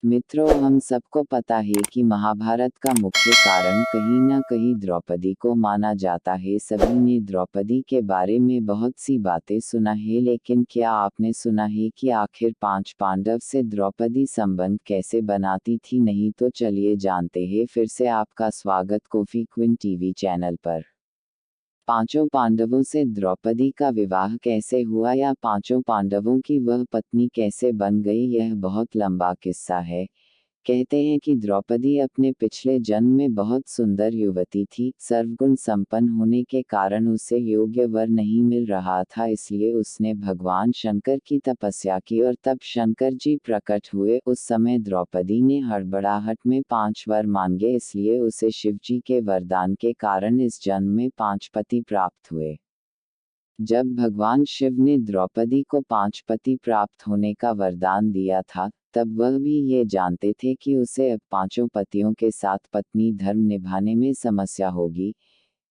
मित्रों, हम सबको पता है कि महाभारत का मुख्य कारण कहीं न कहीं द्रौपदी को माना जाता है। सभी ने द्रौपदी के बारे में बहुत सी बातें सुना है, लेकिन क्या आपने सुना है कि आखिर 5 पांडव से द्रौपदी संबंध कैसे बनाती थी? नहीं तो चलिए जानते हैं। फिर से आपका स्वागत कॉफी क्वीन टीवी चैनल पर। पांचों पांडवों से द्रौपदी का विवाह कैसे हुआ या पांचों पांडवों की वह पत्नी कैसे बन गई, यह बहुत लंबा किस्सा है। कहते हैं कि द्रौपदी अपने पिछले जन्म में बहुत सुंदर युवती थी। सर्वगुण संपन्न होने के कारण उसे योग्य वर नहीं मिल रहा था, इसलिए उसने भगवान शंकर की तपस्या की और तब शंकर जी प्रकट हुए। उस समय द्रौपदी ने हड़बड़ाहट में 5 वर मांगे, इसलिए उसे शिवजी के वरदान के कारण इस जन्म में 5 पति प्राप्त हुए। जब भगवान शिव ने द्रौपदी को 5 पति प्राप्त होने का वरदान दिया था, तब वह भी ये जानते थे कि उसे अब 5 पतियों के साथ पत्नी धर्म निभाने में समस्या होगी।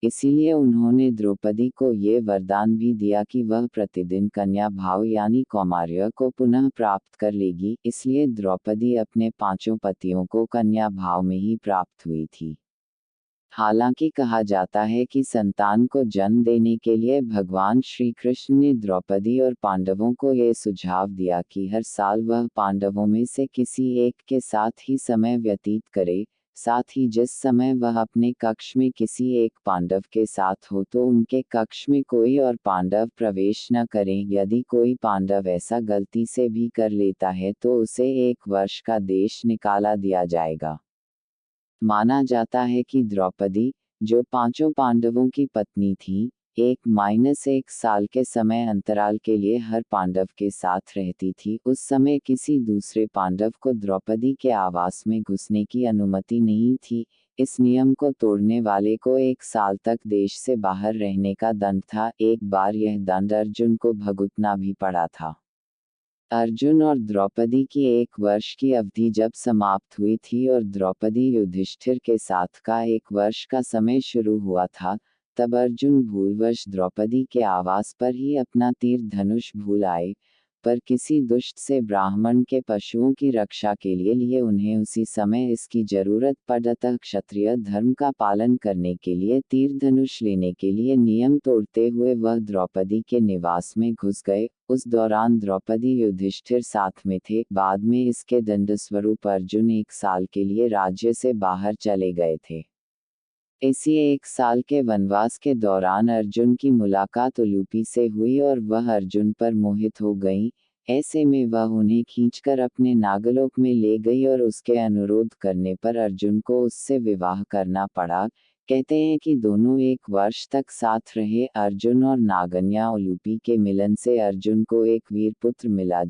इसीलिए उन्होंने द्रौपदी को ये वरदान भी दिया कि वह प्रतिदिन कन्या भाव यानी कौमार्य को पुनः प्राप्त कर लेगी। इसलिए द्रौपदी अपने 5 पतियों को कन्या भाव में ही प्राप्त हुई थी। हालांकि कहा जाता है कि संतान को जन्म देने के लिए भगवान श्री कृष्ण ने द्रौपदी और पांडवों को ये सुझाव दिया कि हर साल वह पांडवों में से किसी एक के साथ ही समय व्यतीत करे। साथ ही जिस समय वह अपने कक्ष में किसी एक पांडव के साथ हो तो उनके कक्ष में कोई और पांडव प्रवेश न करें। यदि कोई पांडव ऐसा गलती से भी कर लेता है तो उसे 1 वर्ष का देश निकाला दिया जाएगा। माना जाता है कि द्रौपदी, जो 5 पांडवों की पत्नी थी, 1-1 साल के समय अंतराल के लिए हर पांडव के साथ रहती थी। उस समय किसी दूसरे पांडव को द्रौपदी के आवास में घुसने की अनुमति नहीं थी। इस नियम को तोड़ने वाले को 1 साल तक देश से बाहर रहने का दंड था। एक बार यह दंड अर्जुन को भुगतना भी पड़ा था। अर्जुन और द्रौपदी की 1 वर्ष की अवधि जब समाप्त हुई थी और द्रौपदी युधिष्ठिर के साथ का 1 वर्ष का समय शुरू हुआ था, तब अर्जुन भूलवश द्रौपदी के आवास पर ही अपना तीर धनुष भूल आए। पर किसी दुष्ट से ब्राह्मण के पशुओं की रक्षा के लिए उन्हें उसी समय इसकी जरूरत पड़, अतः क्षत्रिय धर्म का पालन करने के लिए तीर धनुष लेने के लिए नियम तोड़ते हुए वह द्रौपदी के निवास में घुस गए। उस दौरान द्रौपदी युधिष्ठिर साथ में थे। बाद में इसके दंडस्वरूप अर्जुन 1 साल के लिए राज्य से बाहर चले गए थे। इसी 1 साल के वनवास के दौरान अर्जुन की मुलाकात उलूपी से हुई और वह अर्जुन पर मोहित हो गई। ऐसे में वह उन्हें खींचकर अपने नागलोक में ले गई और उसके अनुरोध करने पर अर्जुन को उससे विवाह करना पड़ा। कहते हैं कि दोनों 1 वर्ष तक साथ रहे। अर्जुन और नागन्या उलूपी के मिलन से अर्जुन को एक वीर पुत्र मिला,